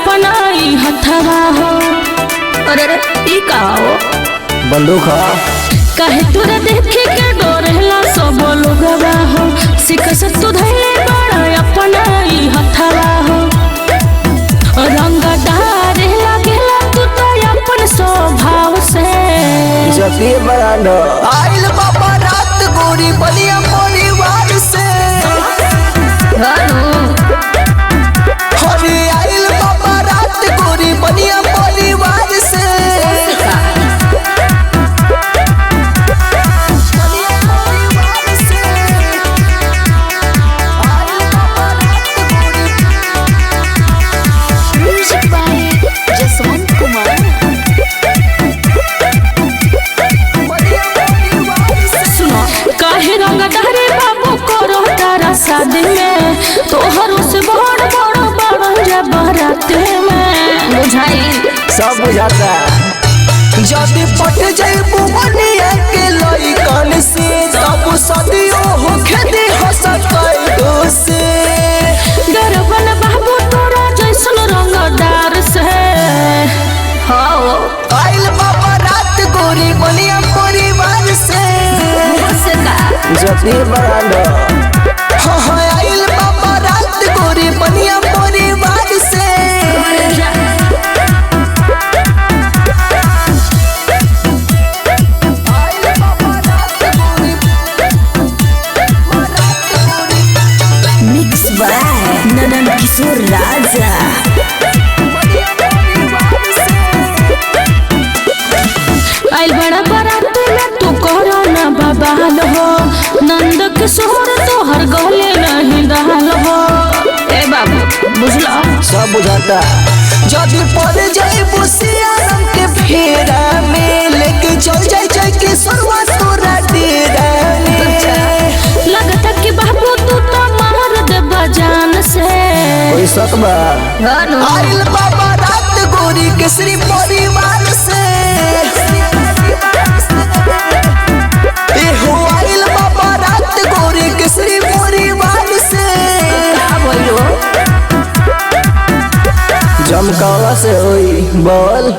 अपना ही हथवा हो। अरे रे ई का हो बंदूक है कहे तुरे देखे के डोरेला सब लोगवा हो। सिख से तू धैले बड़ा अपना ही हथवा हो। रंग डारे लागेला तू तो अपन स्वभाव से जती बरांड आइल बाबा रात गोरी बलिया परिवार से हरे आइल बाबा रात गोरी बलिया परिवार से बलिया परिवार से आइल बाबा रात गोरी म्यूजिक बाय जसवंत कुमार। बलिया परिवार से सुनो काहे रंग डारे बाबू करो तारा शादी में तोहरों से बड़ बड़ बड़ जा बारात में बुझाई सब बुझाता जदी पट जाइबू बनिया के लइकन से तब सदियों हो खेती हो सकैगो से डरबन बाबू तोरा जैसन रंगदार से हाओ आइल बाबा रात गोरी बनिया परिवार से जती बरांड हाँ हाँ आइल बाबा रात गोरी बनिया परिवार से आइल बाबा रात गोरी मिक्स बाय ननन किशोर राजा। आइल बड़ा बारात में तू करो ना बबाल हो। नंद किशोर तोहर गले नहीं दाल हो। ए बाबू बुझला सब बुझाता जदी पड़ जाए बुसियारम के फेरा में लेके चल जाए के सरवा तोरा डेरा में लगता कि बाबू तू तो मार दे बजान से कोई शक बा आइल बाबा रात गोरी केसरी परिवार से एहो आइल बाबा रात गोरी केसरी परिवार से जमकावा से होई बोल